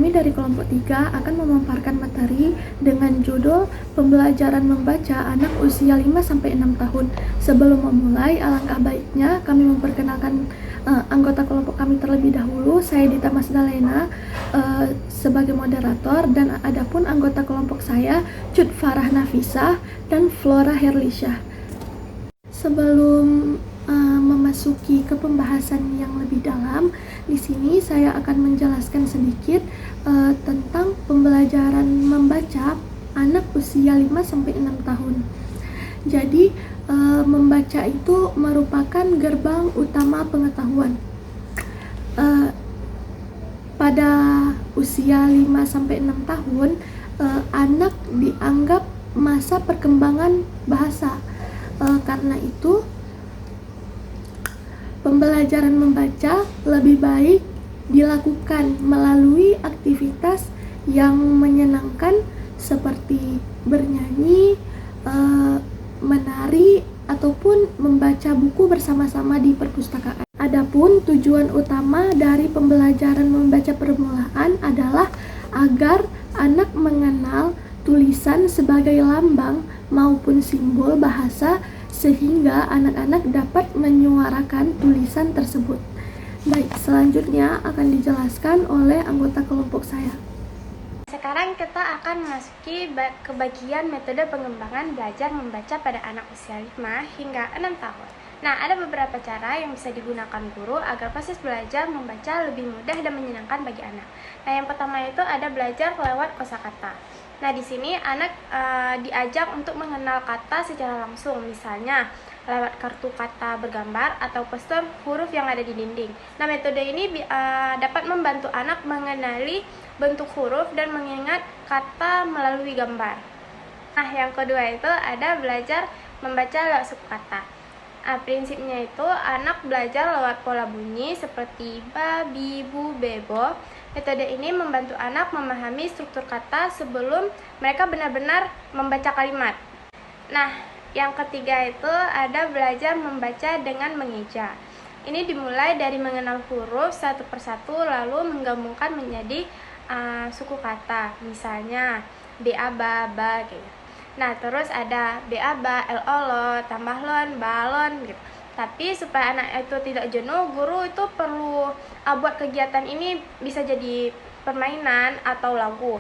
Kami dari kelompok 3 akan memaparkan materi dengan judul Pembelajaran Membaca Anak Usia 5-6 tahun. Sebelum memulai, alangkah baiknya kami memperkenalkan anggota kelompok kami terlebih dahulu. Saya Dita Masdalena sebagai moderator, dan adapun anggota kelompok saya Cut Farah Nafisah dan Flora Herlisyah. Sebelum memasuki ke pembahasan yang lebih dalam, di sini saya akan menjelaskan sedikit tentang pembelajaran membaca anak usia 5-6 tahun. Jadi, membaca itu merupakan gerbang utama pengetahuan. Pada usia 5-6 tahun, anak dianggap masa perkembangan bahasa. Karena itu, pembelajaran membaca lebih baik dilakukan melalui aktivitas yang menyenangkan seperti bernyanyi, menari, ataupun membaca buku bersama-sama di perpustakaan. Adapun tujuan utama dari pembelajaran membaca permulaan adalah agar anak mengenal tulisan sebagai lambang maupun simbol bahasa, sehingga anak-anak dapat menyuarakan tulisan tersebut. Baik, selanjutnya akan dijelaskan oleh anggota kelompok saya. Sekarang kita akan memasuki ke bagian metode pengembangan belajar membaca pada anak usia 5 hingga 6 tahun. Nah, ada beberapa cara yang bisa digunakan guru agar proses belajar membaca lebih mudah dan menyenangkan bagi anak. Nah, yang pertama itu ada belajar lewat kosakata. Nah, di sini anak diajak untuk mengenal kata secara langsung, misalnya lewat kartu kata bergambar atau poster huruf yang ada di dinding. Nah, metode ini dapat membantu anak mengenali bentuk huruf dan mengingat kata melalui gambar. Nah, yang kedua itu ada belajar membaca lewat suku kata. Prinsipnya itu anak belajar lewat pola bunyi seperti babi, bu, bebo. Metode ini membantu anak memahami struktur kata sebelum mereka benar-benar membaca kalimat. Nah, yang ketiga itu ada belajar membaca dengan mengeja. Ini dimulai dari mengenal huruf satu persatu lalu menggabungkan menjadi suku kata. Misalnya ba, ba, ba gitu. Nah, terus ada ba, ba, lo, tambah lon, balon gitu. Tapi supaya anak itu tidak jenuh, guru itu perlu buat kegiatan ini bisa jadi permainan atau lagu.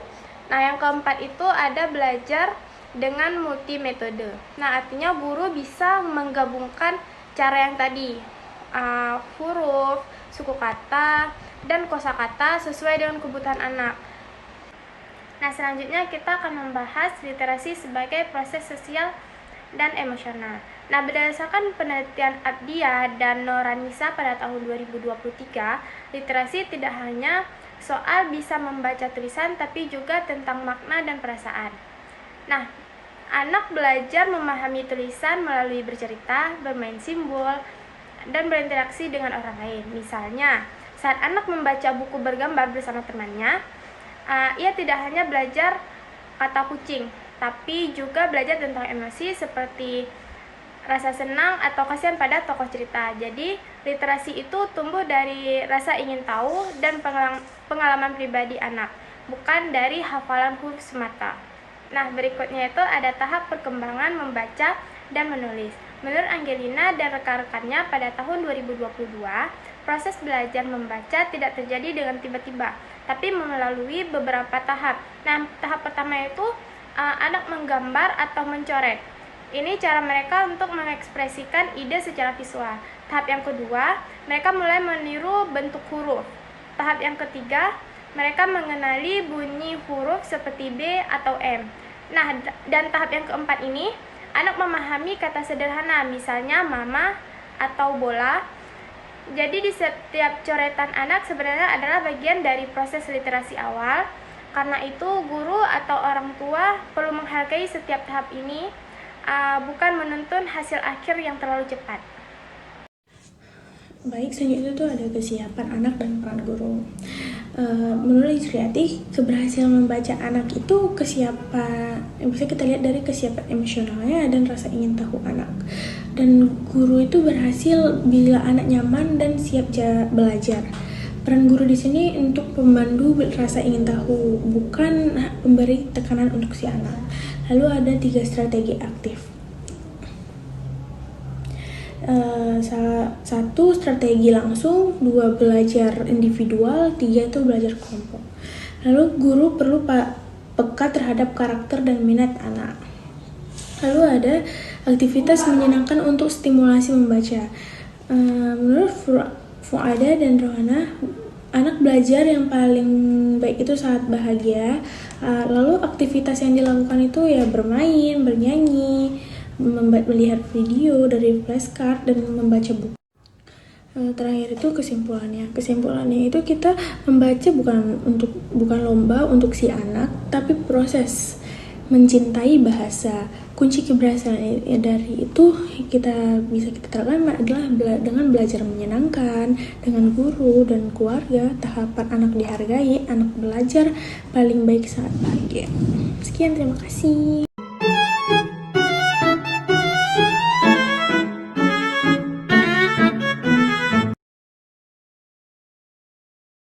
Nah, yang keempat itu ada belajar dengan multi metode. Nah, artinya guru bisa menggabungkan cara yang tadi, huruf, suku kata, dan kosakata sesuai dengan kebutuhan anak. Nah, selanjutnya kita akan membahas literasi sebagai proses sosial dan emosional. Nah, berdasarkan penelitian Abdia dan Noranisa pada tahun 2023, literasi tidak hanya soal bisa membaca tulisan, tapi juga tentang makna dan perasaan. Nah, anak belajar memahami tulisan melalui bercerita, bermain simbol, dan berinteraksi dengan orang lain. Misalnya, saat anak membaca buku bergambar bersama temannya, ia tidak hanya belajar kata kucing, tapi juga belajar tentang emosi seperti rasa senang atau kasihan pada tokoh cerita. Jadi, literasi itu tumbuh dari rasa ingin tahu dan pengalaman pribadi anak, bukan dari hafalan huruf semata. Nah, berikutnya itu ada tahap perkembangan membaca dan menulis. Menurut Angelina dan rekan-rekannya pada tahun 2022, proses belajar membaca tidak terjadi dengan tiba-tiba, tapi melalui beberapa tahap. Nah, tahap pertama itu anak menggambar atau mencoret. Ini cara mereka untuk mengekspresikan ide secara visual. Tahap yang kedua, mereka mulai meniru bentuk huruf. Tahap yang ketiga, mereka mengenali bunyi huruf seperti B atau M. Nah, dan tahap yang keempat ini, anak memahami kata sederhana, misalnya mama atau bola. Jadi di setiap coretan anak sebenarnya adalah bagian dari proses literasi awal. Karena itu guru atau orang tua perlu menghargai setiap tahap ini, bukan menuntun hasil akhir yang terlalu cepat. Baik, selanjutnya itu ada kesiapan anak dan peran guru. Menurut Isriati, keberhasilan membaca anak itu kesiapan, bisa kita lihat dari kesiapan emosionalnya dan rasa ingin tahu anak. Dan guru itu berhasil bila anak nyaman dan siap belajar. Peran guru di sini untuk pemandu rasa ingin tahu, bukan memberi tekanan untuk si anak. Lalu ada 3 strategi aktif. Satu strategi langsung, 2 belajar individual, 3 itu belajar kelompok. Lalu guru perlu peka terhadap karakter dan minat anak. Lalu ada aktivitas menyenangkan untuk stimulasi membaca. Menurut Fuada dan Rohana, anak belajar yang paling baik itu saat bahagia. Lalu aktivitas yang dilakukan itu ya bermain, bernyanyi, melihat video dari flashcard, dan membaca buku. Terakhir itu kesimpulannya itu kita membaca bukan lomba untuk si anak, tapi proses mencintai bahasa. Kunci keberhasilan dari itu kita terapkan adalah dengan belajar menyenangkan dengan guru dan keluarga. Tahapan anak dihargai, anak belajar paling baik saat bahagia. Sekian, terima kasih.